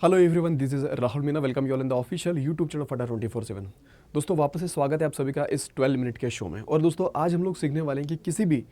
Hello everyone, this is Rahul Meena. Welcome you all in the official YouTube channel फटा 24/7। दोस्तों वापस से स्वागत है आप सभी का इस 12 मिनट के शो में। और दोस्तों आज हम लोग सीखने वाले हैं कि किसी भी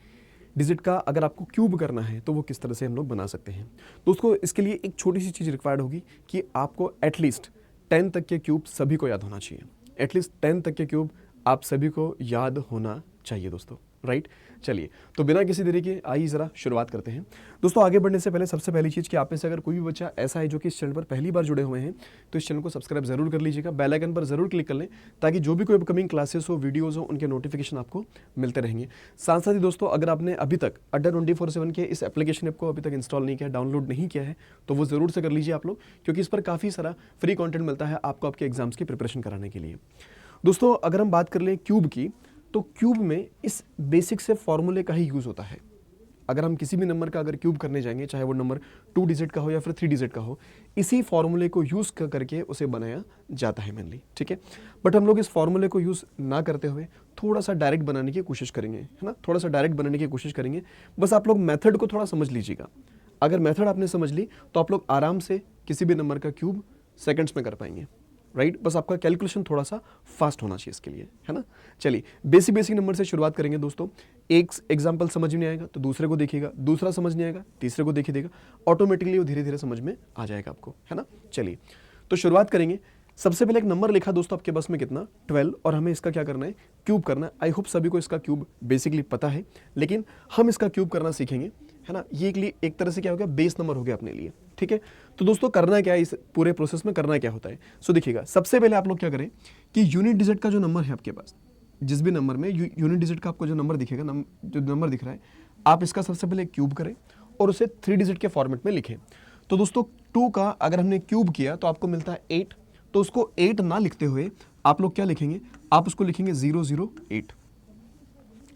डिजिट का अगर आपको क्यूब करना है तो वो किस तरह से हम लोग बना सकते हैं। दोस्तों इसके लिए एक छोटी सी चीज़ रिक्वायर्ड होगी कि आपको एटलीस्ट 10 तक के क्यूब सभी को याद होना चाहिए। एटलीस्ट 10 तक के क्यूब आप सभी को याद होना चाहिए दोस्तों, राइट। चलिए तो बिना किसी देरी के आइए ज़रा शुरुआत करते हैं। दोस्तों आगे बढ़ने से पहले सबसे पहली चीज़ कि आप में से अगर कोई भी बच्चा ऐसा है जो कि इस चैनल पर पहली बार जुड़े हुए हैं तो इस चैनल को सब्सक्राइब जरूर कर लीजिएगा, बेल आइकन पर जरूर क्लिक कर लें ताकि जो भी कोई अपकमिंग क्लासेस हो, वीडियोस हो, उनके नोटिफिकेशन आपको मिलते रहेंगे। साथ साथ ही दोस्तों अगर आपने अभी तक अड्डा 24/7 के इस एप्लीकेशन ऐप को अभी तक इंस्टॉल नहीं किया, डाउनलोड नहीं किया है तो वो ज़रूर से कर लीजिए आप लोग, क्योंकि इस पर काफ़ी सारा फ्री कॉन्टेंट मिलता है आपको आपके एग्जाम्स की प्रिपरेशन कराने के लिए। दोस्तों अगर हम बात कर लें क्यूब की, तो क्यूब में इस बेसिक से फॉर्मूले का ही यूज़ होता है। अगर हम किसी भी नंबर का अगर क्यूब करने जाएंगे, चाहे वो नंबर 2 डिजिट का हो या फिर 3 डिजिट का हो, इसी फॉर्मूले को यूज़ करके उसे बनाया जाता है मेनली, ठीक है। बट हम लोग इस फॉर्मूले को यूज़ ना करते हुए थोड़ा सा डायरेक्ट बनाने की कोशिश करेंगे, है ना। थोड़ा सा डायरेक्ट बनाने की कोशिश करेंगे। बस आप लोग मेथड को थोड़ा समझ लीजिएगा। अगर मेथड आपने समझ ली तो आप लोग आराम से किसी भी नंबर का क्यूब सेकंड्स में कर पाएंगे, राइट। बस आपका कैलकुलेशन थोड़ा सा फास्ट होना चाहिए इसके लिए, है ना। चलिए बेसिक नंबर से शुरुआत करेंगे दोस्तों। एक एग्जांपल समझ में नहीं आएगा तो दूसरे को देखिएगा, दूसरा समझ नहीं आएगा तीसरे को देखिए देगा, ऑटोमेटिकली वो धीरे धीरे समझ में आ जाएगा आपको, है ना। चलिए तो शुरुआत करेंगे। सबसे पहले एक नंबर लिखा दोस्तों आपके पास में कितना 12, और हमें इसका क्या करना है, क्यूब करना है। आई होप सभी को इसका क्यूब बेसिकली पता है, लेकिन हम इसका क्यूब करना सीखेंगे, है ना। ये एक तरह से क्या हो गया, बेस नंबर हो गया अपने लिए, ठीक है। तो दोस्तों करना क्या है, इस पूरे प्रोसेस में करना क्या होता है। सो देखिएगा सबसे पहले आप लोग क्या करें कि यूनिट डिजिट का जो नंबर है आपके पास, जिस भी नंबर में यूनिट डिजिट का आपको जो नंबर दिखेगा, जो नंबर दिख रहा है, आप इसका सबसे पहले क्यूब करें और उसे 3 डिजिट के फॉर्मेट में लिखें। तो दोस्तों 2 का अगर हमने क्यूब किया तो आपको मिलता है 8, तो उसको 8 ना लिखते हुए आप लोग क्या लिखेंगे, आप उसको लिखेंगे 008।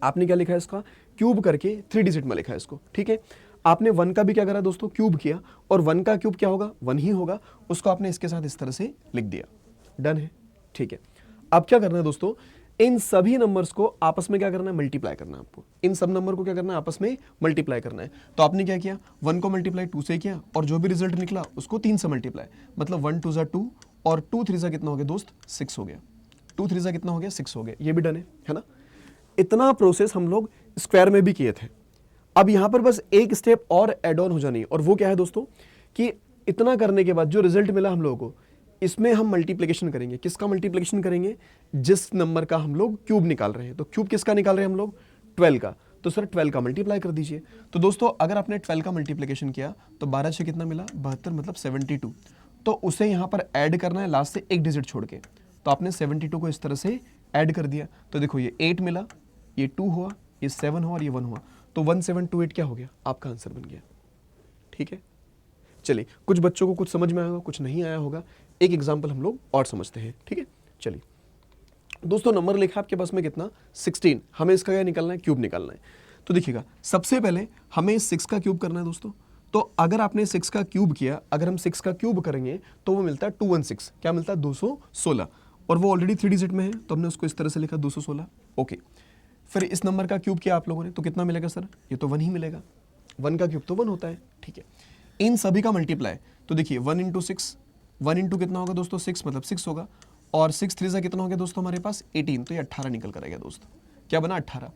आपने क्या लिखा है, इसका क्यूब करके 3 डिजिट में लिखा है इसको, ठीक है। आपने 1 का भी क्या करा दोस्तों, क्यूब किया, और 1 का क्यूब क्या होगा, 1 ही होगा, उसको आपने इसके साथ इस तरह से लिख दिया, डन है, ठीक है। अब क्या करना है दोस्तों, इन सभी नंबर्स को आपस में क्या करना है, मल्टीप्लाई करना है आपको। इन सब नंबर को क्या करना है, आपस में मल्टीप्लाई करना है। तो आपने क्या किया, 1 को मल्टीप्लाई 2 से किया, और जो भी रिजल्ट निकला उसको 3 से मल्टीप्लाई, मतलब 1 2 2 और 2 3 कितना हो गया दोस्त, 6 हो गया। 2 3 कितना हो गया, 6 हो गया। ये भी डन है ना। इतना प्रोसेस हम लोग स्क्वायर में भी किए थे। अब यहां पर बस एक स्टेप और ऐड ऑन हो जानी है, और वो क्या है दोस्तों कि इतना करने के बाद जो रिजल्ट मिला हम लोगों को, इसमें हम मल्टीप्लिकेशन करेंगे। किसका मल्टीप्लिकेशन करेंगे, जिस नंबर का हम लोग क्यूब निकाल रहे हैं। तो क्यूब किसका निकाल रहे हैं हम लोग, 12 का। तो सर 12 का मल्टीप्लाई कर दीजिए। तो दोस्तों अगर आपने 12 का मल्टीप्लिकेशन किया तो 12 से कितना मिला, 72, मतलब 72। तो उसे यहां पर ऐड करना है लास्ट से एक डिजिट छोड़ के। तो आपने 72 को इस तरह से ऐड कर दिया। तो देखो ये 8 मिला, ये 2 हुआ, ये 7 हुआ और ये 1 हुआ। तो 1728 क्या हो गया, आपका आंसर बन गया, ठीक है। चलिए कुछ बच्चों को कुछ समझ में आया होगा, कुछ नहीं आया होगा। एक एग्जांपल हम लोग और समझते हैं, ठीक है। चलिए दोस्तों नंबर लिखा आपके पास में कितना, 16। हमें इसका क्या निकालना है, क्यूब निकालना है। तो देखिएगा सबसे पहले हमें 6 का क्यूब करना है दोस्तों। तो अगर आपने 6 का क्यूब किया, अगर हम 6 का क्यूब करेंगे तो वो मिलता है 216। क्या मिलता है, 216, और वो ऑलरेडी 3 डिजिट में है तो हमने उसको इस तरह से लिखा 216, ओके। फिर इस नंबर का क्यूब किया आप लोगों ने तो कितना मिलेगा सर, ये तो 1 ही मिलेगा। 1 का क्यूब तो 1 होता है, ठीक है। इन सभी का मल्टीप्लाई, तो देखिए 1 इंटू 6, 1 इंटू कितना होगा दोस्तों, 6, मतलब 6 होगा, और 6 3 कितना हो गया दोस्तों हमारे पास 18। तो ये 18 निकल कर आएगा दोस्तों, क्या बना 18।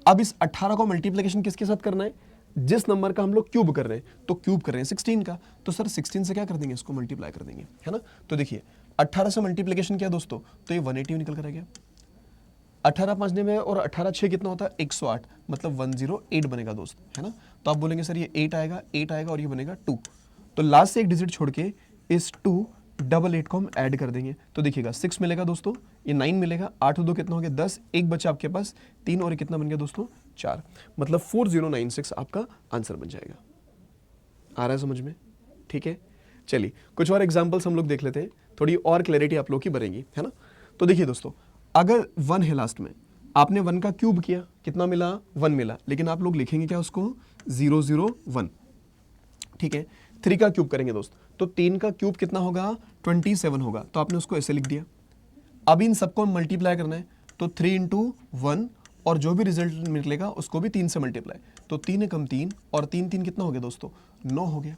अब इस 18 को मल्टीप्लिकेशन किसके साथ करना है, जिस नंबर का हम लोग क्यूब कर रहे हैं। तो क्यूब कर रहे हैं 16 का, तो सर 16 से क्या कर देंगे, इसको मल्टीप्लाई कर देंगे, है ना। तो देखिए 18 से मल्टीप्लिकेशन किया दोस्तों तो ये 180 निकल कर आ गया। 18 5 में और 18 6 कितना होता है, 108, मतलब 108 बनेगा दोस्त, है ना। तो आप बोलेंगे सर ये 8 आएगा, 8 आएगा और ये बनेगा 2। तो लास्ट से एक डिजिट छोड़ के इस 288 को हम ऐड कर देंगे। तो देखिएगा 6 मिलेगा दोस्तों, ये 9 मिलेगा, 8 और 2 कितना हो गया 10, एक बचा आपके पास 3, और कितना बन गया दोस्तों 4, मतलब 4096 आपका आंसर बन जाएगा। आ रहा है समझ में, ठीक है। चलिए कुछ और एग्जाम्पल्स हम लोग देख लेते हैं, थोड़ी और क्लैरिटी आप लोग की बनेगी, है ना। तो देखिए दोस्तों अगर 1 है लास्ट में, आपने 1 का क्यूब किया, कितना मिला, 1 मिला, लेकिन आप लोग लिखेंगे क्या उसको, 001, ठीक है। 3 का क्यूब करेंगे दोस्त, तो 3 का क्यूब कितना होगा, 27 होगा, तो आपने उसको ऐसे लिख दिया। अब इन सबको मल्टीप्लाई करना है, तो 3 इंटू 1, और जो भी रिजल्ट निकलेगा उसको भी 3 से मल्टीप्लाई। तो 3 कम 3 और 3 3 कितना हो गया दोस्तों, 9 हो गया।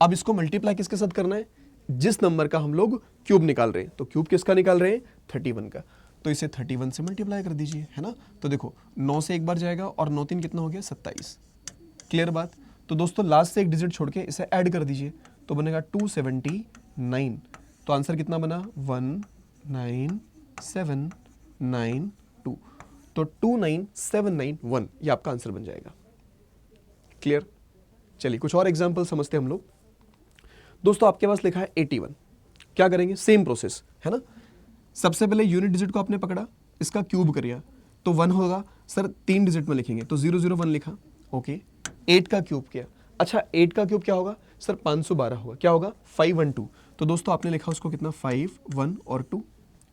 अब इसको मल्टीप्लाई किसके साथ करना है, जिस नंबर का हम लोग क्यूब निकाल रहे हैं। तो क्यूब किसका निकाल रहे हैं? 31 का। तो इसे 31 से मल्टीप्लाई कर दीजिए, है ना। तो देखो 9 से एक बार जाएगा और 9 3 कितना हो गया? 27। क्लियर बात। तो दोस्तों लास्ट से एक डिजिट छोड़ के इसे ऐड कर दीजिए, तो बनेगा 279। तो आंसर कितना बना? 19792। तो 29791 ये आपका आंसर बन जाएगा। क्लियर। चलिए कुछ और एग्जाम्पल समझते हैं हम लोग। दोस्तों आपके पास लिखा है 81। क्या करेंगे? सेम प्रोसेस, है ना। सबसे पहले यूनिट डिजिट को आपने पकड़ा, इसका क्यूब करिए तो 1 होगा। सर 3 डिजिट में लिखेंगे तो 001 लिखा, ओके। 8 का क्यूब किया, अच्छा 8 का क्यूब क्या होगा? सर 512 होगा। क्या होगा? 512। तो दोस्तों आपने लिखा उसको कितना? 5 1 और 2,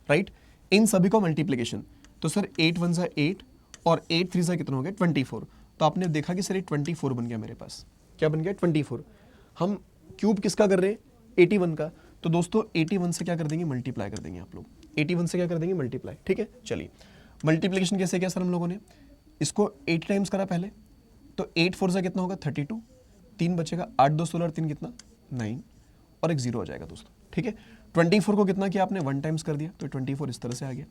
राइट। इन सभी को मल्टीप्लीकेशन, तो सर 8 1 सा 8 और 8 3 सा कितना हो गया? 24। तो आपने देखा कि सर ये 24 बन गया मेरे पास। क्या बन गया? 24। हम क्यूब किसका कर रहे हैं? 81 का। तो दोस्तों 81 से क्या कर देंगे? मल्टीप्लाई कर देंगे आप लोग। 81 से क्या कर देंगे? मल्टीप्लाई, ठीक है। चलिए मल्टीप्लिकेशन कैसे किया सर हम लोगों ने? इसको 8 टाइम्स करा पहले, तो 8 4 से कितना होगा? 32। 3 बचेगा, 8 2 16 और 3 कितना? 9 और एक 0 हो जाएगा दोस्तों, ठीक है। 24 को कितना किया आपने? 1 टाइम्स कर दिया, तो 24 इस तरह से आ गया।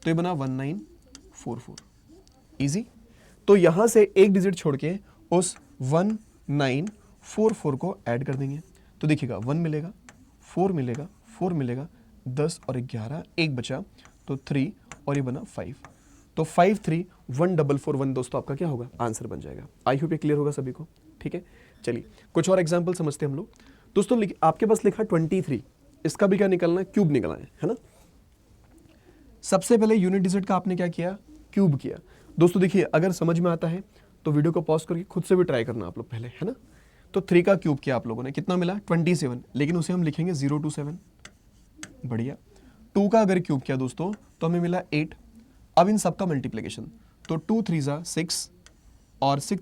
तो ये बना 1944। इजी। तो यहां से एक डिजिट छोड़ के उस 1944 को ऐड कर देंगे, तो देखिएगा 1 मिलेगा, 4 मिलेगा, 4 मिलेगा, 10 और 11, एक बचा तो 3 और ये बना 5। तो 531441 दोस्तों आपका क्या होगा? आंसर बन जाएगा। आई होप ये क्लियर होगा सभी को, ठीक है। चलिए कुछ और एग्जांपल समझते हैं हम लोग। दोस्तों आपके पास लिखा 23, इसका भी क्या निकालना है? क्यूब निकालना है ना। सबसे पहले यूनिट डिजिट का आपने क्या किया? क्यूब किया। दोस्तों देखिए अगर समझ में आता है तो वीडियो को पॉज करके खुद से भी ट्राई करना आप लोग पहले, है ना। तो 3 का क्यूब किया आप लोगों ने, कितना मिला? 27, लेकिन उसे हम लिखेंगे 027। बढ़िया। 2 का अगर क्यूब किया दोस्तों तो हमें मिला 8। अब इन सबका मल्टीप्लिकेशन, तो 2 3 जा 6 और 6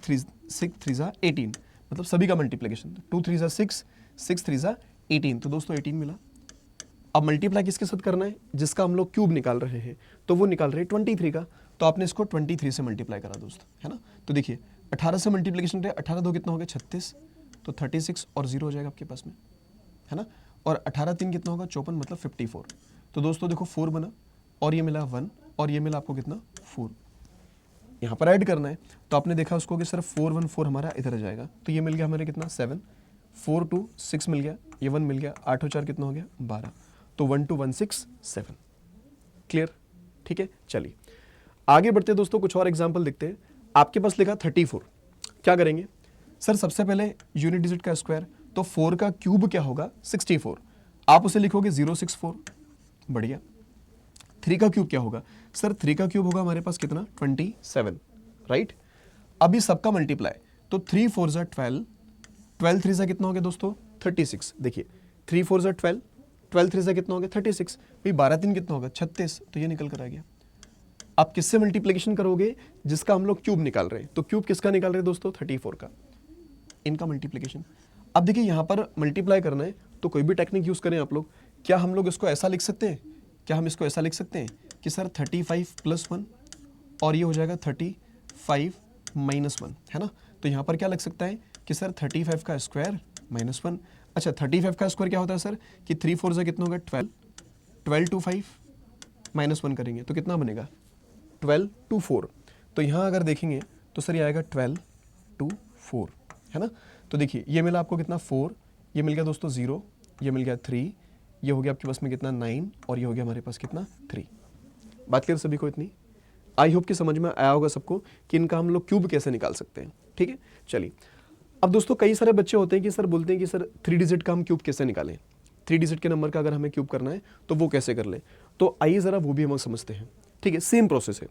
3 जा 18, मतलब सभी का मल्टीप्लिकेशन। 2 3 जा 6, 6 3 जा 18, तो दोस्तों 18 मिला। अब मल्टीप्लाई किसके साथ करना है? जिसका हम लोग क्यूब निकाल रहे हैं, तो वो निकाल रहे हैं 23 का। तो आपने इसको 23 से मल्टीप्लाई करा दोस्त, है ना। तो देखिए 18 से मल्टीप्लिकेशन रहे, 18 2 कितना हो गया? 36, तो 36 और 0 हो जाएगा आपके पास में, है ना। और 18 3 कितना होगा? 54, मतलब 54। तो दोस्तों देखो 4 बना और ये मिला 1 और ये मिला आपको कितना? 4। यहाँ पर ऐड करना है, तो आपने देखा उसको कि सर 4 1 4 हमारा इधर आ जाएगा, तो ये मिल गया हमारे कितना? 7, 4 2 6 मिल गया, ये 1 मिल गया, 8 और 4 कितना हो गया? 12। तो 1 2 1 6 7। क्लियर, ठीक है। चलिए आगे बढ़ते दोस्तों, कुछ और एग्जाम्पल देखते हैं। आपके पास लिखा 34। क्या करेंगे सर? सबसे पहले यूनिट डिजिट का स्क्वायर, तो 4 का क्यूब क्या होगा? 64। आप उसे लिखोगे 064। बढ़िया। 3 का क्यूब क्या होगा? सर 3 का क्यूब होगा हमारे पास कितना? 27, राइट। अभी सबका मल्टीप्लाई, तो 3 4 जा 12, 12 3 जा कितना हो गया दोस्तों? 36। देखिए 3 4 जा 12, 12 3 जा कितना हो गया? 36। भाई 12 3 कितना होगा? 36, तो ये निकल कर आ गया। आप किससे मल्टीप्लिकेशन करोगे? जिसका हम लोग क्यूब निकाल रहे हैं। तो क्यूब किसका निकाल रहे हैं दोस्तों? 34 का। इनका मल्टीप्लिकेशन। अब देखिए यहाँ पर मल्टीप्लाई करना है, तो कोई भी टेक्निक यूज करें आप लोग। क्या हम लोग इसको ऐसा लिख सकते हैं? क्या हम इसको ऐसा लिख सकते हैं कि सर 35 + 1 और ये हो जाएगा 35 - 1, है ना। तो यहाँ पर क्या लग सकता है कि सर 35 का स्क्वायर -1। अच्छा 35 का स्क्वायर क्या होता है सर? कि 3 4 से कितना होगा? 12, 12 to 5 -1 करेंगे तो कितना बनेगा? 12 to 4। तो यहाँ अगर देखेंगे तो सर ये आएगा 12 to 4, है ना। तो देखिए ये मिला आपको कितना? 4, ये मिल गया दोस्तों 0, ये मिल गया 3, ये हो गया आपके पास में कितना? 9 और ये हो गया हमारे पास कितना? 3। बात क्लियर सभी को इतनी? आई होप कि समझ में आया होगा सबको कि इनका हम लोग क्यूब कैसे निकाल सकते हैं, ठीक है। चलिए अब दोस्तों कई सारे बच्चे होते हैं कि सर बोलते हैं कि सर 3 डिजिट का हम क्यूब कैसे निकालें, 3 डिजिट के नंबर का अगर हमें क्यूब करना है तो वो कैसे कर ले। तो आइए ज़रा वो भी हम समझते हैं, ठीक है। सेम प्रोसेस है,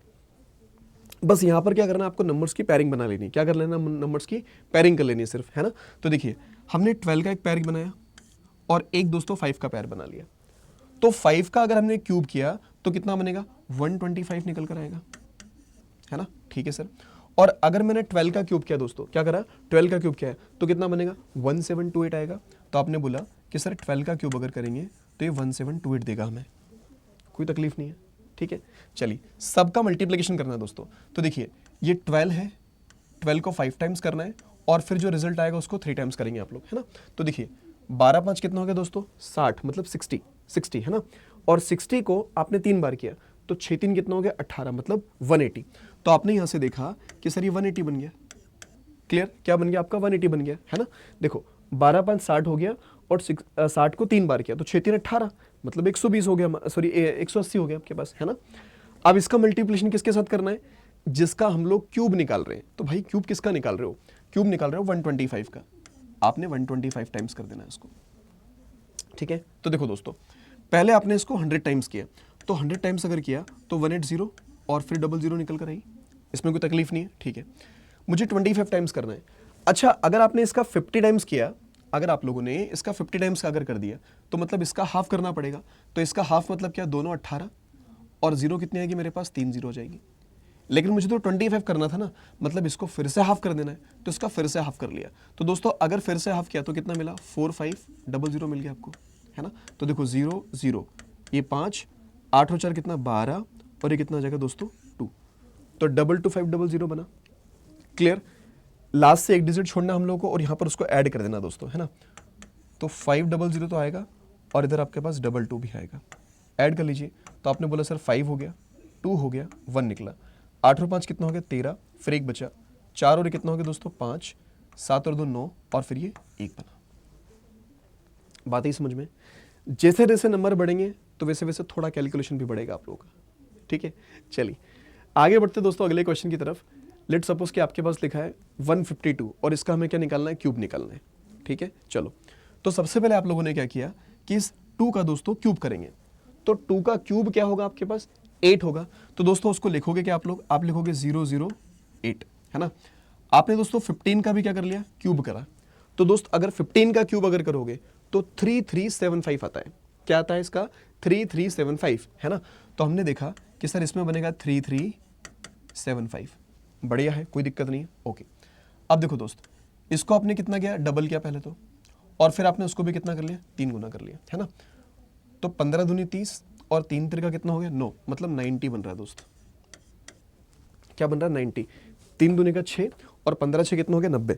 बस यहाँ पर क्या करना है आपको? नंबर्स की पैरिंग बना लेनी है। क्या कर लेना? नंबर्स की पैरिंग कर लेनी है सिर्फ, है ना। तो देखिए हमने 12 का एक पैर बनाया और एक दोस्तों 5 का पैर बना लिया। तो 5 का अगर हमने क्यूब किया तो कितना बनेगा? 125 निकल कर आएगा, है ना। ठीक है सर। और अगर मैंने 12 का क्यूब किया दोस्तों, क्या करा? 12 का क्यूब किया है तो कितना बनेगा? 1728 आएगा। तो आपने बोला कि सर 12 का क्यूब अगर करेंगे तो ये 1728 देगा हमें, कोई तकलीफ नहीं है, ठीक है। चलिए सबका मल्टीप्लिकेशन करना है दोस्तों। तो देखिए ये 12 है, 12 को 5 टाइम्स करना है और फिर जो रिजल्ट आएगा उसको 3 टाइम्स करेंगे आप लोग, है ना। तो देखिए 12 5 कितना हो गया दोस्तों 60, मतलब 60 है ना। और 60 को आपने 3 बार किया तो 6 3 कितना हो गया 18, मतलब 180। तो आपने यहां से देखा कि सर ये 180 बन गया। क्लियर, क्या बन गया आपका 180 बन गया है ना। देखो 12 5 60 हो गया और 60 को 3 बार किया तो 6 3 18, मतलब 120 हो गया, सॉरी 180 हो गया आपके पास है ना। अब इसका मल्टीप्लिकेशन किसके साथ करना है, जिसका हम लोग क्यूब निकाल रहे हैं। तो भाई क्यूब किसका निकाल रहे हो, क्यूब निकाल रहे हो 125 का, आपने 125 टाइम्स कर देना है इसको। ठीक है, तो देखो दोस्तों पहले आपने इसको 100 टाइम्स किया, तो 100 टाइम्स अगर किया तो 180 और फिर 00 निकल कर आई, इसमें कोई तकलीफ नहीं है। ठीक है, मुझे 25 टाइम्स करना है। अच्छा, अगर आपने इसका 50 टाइम्स किया, अगर आप लोगों ने इसका 50 टाइम्स का अगर कर दिया तो मतलब इसका हाफ करना पड़ेगा। तो इसका हाफ मतलब क्या, दोनों 18 और 0 कितनी आएगी मेरे पास, 3 0 हो जाएगी। लेकिन मुझे तो 25 करना था ना, मतलब इसको फिर से हाफ कर देना है, तो इसका फिर से हाफ कर लिया। तो दोस्तों अगर फिर से हाफ किया तो कितना मिला, 4 5 00 मिल गया आपको है ना। तो देखो 0 0, ये 5 8 और 4 कितना 12, और ये कितना आ जाएगा दोस्तों 2, तो 22500 बना। क्लियर, लास्ट से एक डिजिट छोड़ना हम लोगों को और यहाँ पर उसको ऐड कर देना दोस्तों है ना। तो 500 तो आएगा और इधर आपके पास 22 भी आएगा, ऐड कर लीजिए। तो आपने बोला सर 5 हो गया, 2 हो गया, 1 निकला, 8 और 5 कितना हो गया 13, फिर 1 बचा, 4 और कितना हो गया दोस्तों 5, 7 और 2 9, और फिर ये 1 बना। बात ही समझ में। जैसे जैसे नंबर बढ़ेंगे तो वैसे वैसे थोड़ा कैलकुलेशन भी बढ़ेगा आप लोगों का। ठीक है, चलिए आगे बढ़ते दोस्तों अगले क्वेश्चन की तरफ। लेट सपोज कि आपके पास लिखा है 152 और इसका हमें क्या निकालना है, क्यूब निकालना है। ठीक है, चलो तो सबसे पहले आप लोगों ने क्या किया कि इस 2 का दोस्तों क्यूब करेंगे। तो 2 का क्यूब क्या होगा आपके पास, 8 होगा। तो दोस्तों उसको लिखोगे क्या आप लोग, आप लिखोगे 008 है ना। आपने दोस्तों 15 का भी क्या कर लिया, क्यूब करा। तो दोस्त अगर 15 का क्यूब अगर करोगे तो 3375 आता है। क्या आता है इसका, 3375 है ना। तो हमने देखा कि सर इसमें बनेगा 3375, बढ़िया है, कोई दिक्कत नहीं है। ओके, अब देखो दोस्त इसको आपने कितना किया, डबल किया पहले तो, और फिर आपने उसको भी कितना कर लिया, 3 गुना कर लिया है ना। तो 15 दूनी 30 और 3 तिरका कितना हो गया 9, मतलब 90 बन रहा है दोस्त। क्या बन रहा है 90, 3 दूनी का 6 और 15 6 कितना हो गया 90।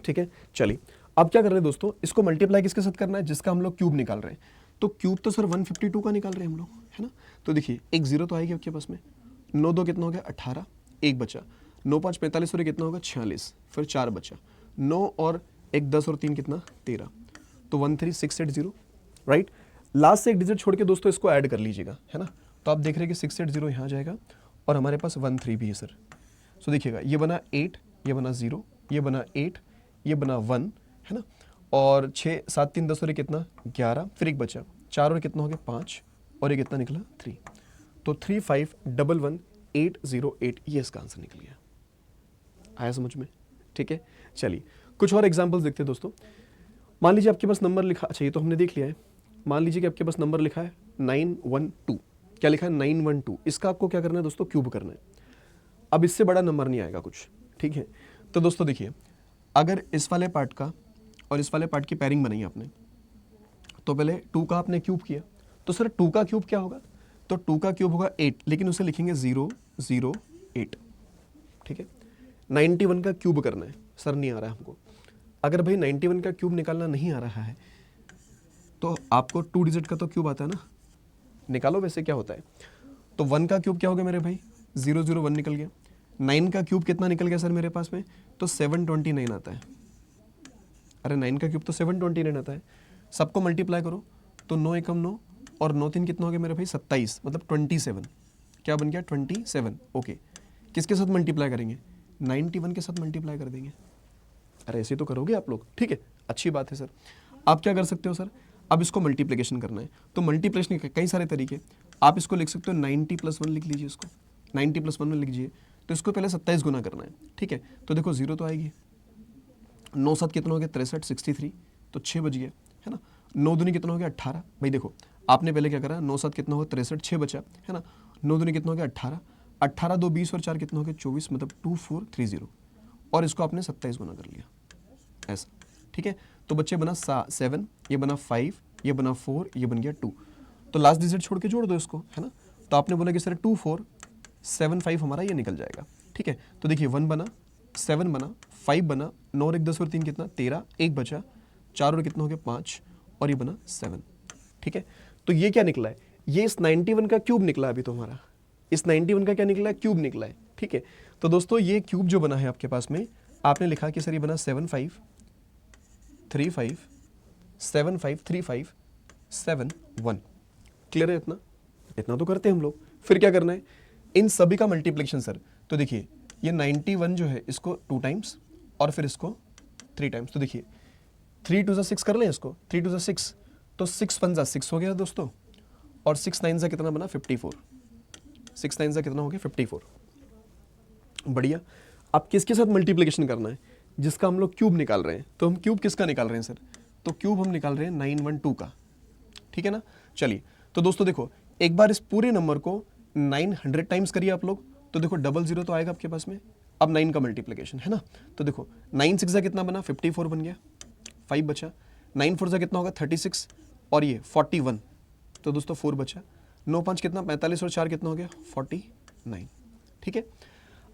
ठीक है, चलिए अब क्या कर रहे हैं दोस्तों, इसको मल्टीप्लाई किसके साथ करना है, जिसका हम लोग क्यूब निकाल रहे हैं। तो क्यूब तो सर 152 का निकाल रहे हैं हम लोग है ना। तो देखिए एक 0 तो आएगी आपके पास में, 9 2 कितना हो गया 18, 1 बचा, 9 5 45 और कितना होगा 46, फिर 4 बचा, 9 और 1 10 और 3 कितना 13, तो 13680 राइट। लास्ट से एक डिजिट छोड़ के दोस्तों इसको ऐड कर लीजिएगा है ना। तो आप देख रहे हैं कि 680 यहाँ जाएगा और हमारे पास 13 भी है सर। सो देखिएगा ये बना 8, ये बना 0, ये बना 8, ये बना 1 है ना। और 6 7 3 10 और ये कितना 11, फिर 1 बचा, 4 और कितना हो गया 5, और ये कितना निकला 3। तो 3511808 ये इसका आंसर निकल गया। आया समझ में। ठीक है, चलिए कुछ और एग्जांपल्स देखते हैं दोस्तों। मान लीजिए आपके पास नंबर लिखा, अच्छा ये तो हमने देख लिया है। मान लीजिए कि आपके पास नंबर लिखा है 912, क्या लिखा है 912, इसका आपको क्या करना है दोस्तों, क्यूब करना है। अब इससे बड़ा नंबर नहीं आएगा कुछ। ठीक है, तो दोस्तों देखिए अगर इस वाले पार्ट का और इस वाले पार्ट की पेयरिंग बनाई आपने, तो पहले 2 का आपने क्यूब किया, तो सर 2 का क्यूब क्या होगा, तो 2 का क्यूब होगा 8, लेकिन उसे लिखेंगे 008। ठीक है, 91 का क्यूब करना है, सर नहीं आ रहा है हमको। अगर भाई 91 का क्यूब निकालना नहीं आ रहा है तो आपको 2 डिजिट का तो क्यूब आता है ना, निकालो वैसे क्या होता है। तो 1 का क्यूब क्या हो गया मेरे भाई, 001 निकल गया। 9 का क्यूब कितना निकल गया सर मेरे पास में, तो 729 आता है। अरे 9 का क्यूब तो 729 आता है। सबको मल्टीप्लाई करो तो 9 एकम 9 और 9 3 कितना हो गया मेरे भाई 27, मतलब 27। क्या बन गया 27। ओके, किसके साथ मल्टीप्लाई करेंगे, 91 के साथ मल्टीप्लाई कर देंगे। अरे ऐसे तो करोगे आप लोग, ठीक है, अच्छी बात है सर। आप क्या कर सकते हो सर, अब इसको मल्टीप्लिकेशन करना है, तो मल्टीप्लिकेशन के कई सारे तरीके। आप इसको लिख सकते हो 90 + 1 लिख लीजिए, इसको 90 + 1 में लिखिए। तो इसको पहले 27 गुना करना है। ठीक है, तो देखो 0 तो आएगी, 9 7 कितना हो गया 63, 63, तो 6 बज गया है ना। 9 दूनी कितना हो गया 18। भाई देखो आपने पहले क्या करा, 9 7 कितना होगा 63, 6 बचा है ना। 9 दूनी कितना हो गया 18, 18 2 20 और 4 कितना हो गया 24, मतलब 2430, और इसको आपने 27 गुना कर लिया ऐसा। ठीक है, तो बच्चे बना 7, ये बना 5, ये बना 4, ये बन गया 2। तो लास्ट डिजिट छोड़ के जोड़ दो इसको है ना। तो आपने बोला कि सर 2475 हमारा ये निकल जाएगा। ठीक है, तो देखिए 1 बना, 7 बना, 5 बना, 9 और 1 10 और 3 कितना 13, 1 बचा, 4 और कितना हो गया 5 और ये बना 7। ठीक है, तो ये क्या निकला है, ये इस 91 का क्यूब निकला अभी तुम्हारा, इस 91 का क्या निकला है, क्यूब निकला है। ठीक है, तो दोस्तों ये क्यूब जो बना है आपके पास में, आपने लिखा कि सर ये बना 7 5 3 5 7 5 3 5 7 1। क्लियर है? इतना इतना तो करते हैं हम लोग। फिर क्या करना है, इन सभी का मल्टीप्लिकेशन सर। तो देखिए ये 91 जो है इसको 2 टाइम्स और फिर इसको 3 टाइम्स। तो देखिए 3 2 6 कर लें इसको, 3 2 6, तो 6 5 6 हो गया दोस्तों, और 6 9 कितना बना 54, 6 9 कितना हो गया 54। बढ़िया। अब किसके साथ मल्टीप्लिकेशन करना है, जिसका हम लोग क्यूब निकाल रहे हैं। तो हम क्यूब किसका निकाल रहे हैं सर, तो क्यूब हम निकाल रहे हैं 912 का। ठीक है ना, चलिए तो दोस्तों देखो एक बार इस पूरे नंबर को 900 टाइम्स करिए आप लोग, तो देखो 00 तो आएगा आपके पास में। अब 9 का मल्टीप्लिकेशन है ना, तो देखो 9 6 कितना बना 54 बन गया, 5 बचा, 9 4 कितना होगा 36 और ये 41, तो दोस्तों 4 बचा, 9 5 कितना 45 और 4 कितना हो गया 49। ठीक है,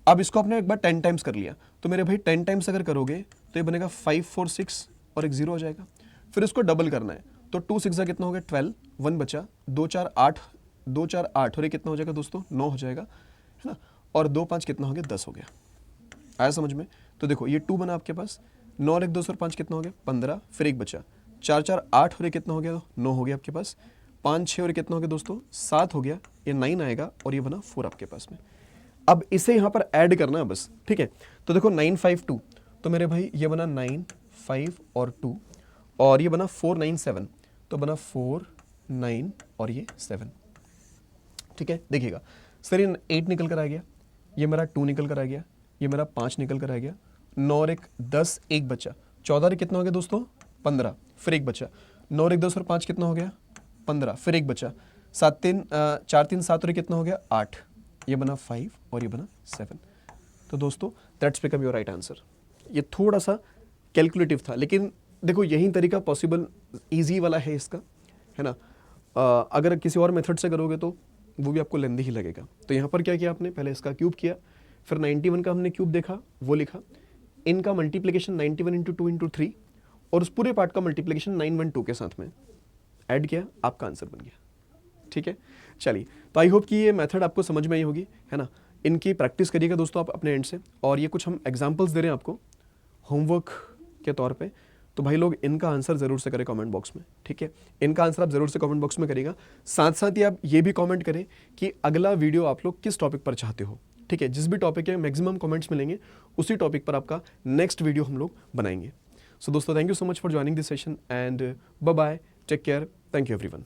अब इसको आपने एक बार 10 टाइम्स कर लिया, तो मेरे भाई 10 टाइम्स अगर करोगे तो ये बनेगा 5 4 6 और एक 0 हो जाएगा। फिर इसको डबल करना है, तो 2 6 कितना हो गया 12, 1 बचा, 2 4 8, 2 4 8 और ये कितना हो जाएगा दोस्तों 9 हो जाएगा, है ना, और 2 5 कितना हो गया 10 हो गया। आया समझ में? तो देखो ये 2 बना आपके पास, 9 और 1 2 और 5 कितना हो गया 15, फिर 1 बचा, 4 4 8 और ये कितना हो गया 9 हो गया आपके पास, 5 6 और ये कितना हो गया दोस्तों 7 हो गया, ये 9 आएगा और ये बना 4 आपके पास में। अब इसे यहाँ पर ऐड करना है बस। ठीक है, तो देखो 9 5 2, तो मेरे भाई ये बना 9 5 और 2 और ये बना 4 9 7, तो बना 4 9 और ये 7। ठीक है, देखिएगा सर ये 8 निकल कर आ गया, ये मेरा 2 निकल कर आ गया, ये मेरा 5 निकल कर आ गया, 9 और 1 10, 1 बचा, 14 और कितना हो गया दोस्तों 15, फिर 1 बचा, 9 और 1 10 और 5 कितना हो गया 15, फिर 1 बचा, 7 3 4 3 7 और कितना हो गया 8, ये बना 5 और ये बना 7। तो दोस्तों that's become your right answer. ये थोड़ा सा कैलकुलेटिव था, लेकिन देखो यही तरीका पॉसिबल ईजी वाला है इसका, है ना। अगर किसी और मेथड से करोगे तो वो भी आपको लेंदी ही लगेगा। तो यहाँ पर क्या किया आपने, पहले इसका क्यूब किया, फिर 91 का हमने क्यूब देखा वो लिखा, इनका मल्टीप्लिकेशन 91 इंटू 2 इंटू 3 और उस पूरे पार्ट का मल्टीप्लिकेशन 912 के साथ में ऐड किया, आपका आंसर बन गया। ठीक है, चलिए तो आई होप कि ये मेथड आपको समझ में आई होगी, है ना। इनकी प्रैक्टिस करिएगा दोस्तों आप अपने एंड से, और ये कुछ हम एग्जांपल्स दे रहे हैं आपको होमवर्क के तौर पे, तो भाई लोग इनका आंसर ज़रूर से करें कमेंट बॉक्स में। ठीक है, इनका आंसर आप ज़रूर से कमेंट बॉक्स में करिएगा। साथ साथ ही आप ये भी कमेंट करें कि अगला वीडियो आप लोग किस टॉपिक पर चाहते हो। ठीक है, जिस भी टॉपिक के मैक्सिमम कमेंट्स मिलेंगे उसी टॉपिक पर आपका नेक्स्ट वीडियो हम लोग बनाएंगे। सो दोस्तों thank you so much for joining this session and bye bye, take care, thank you everyone.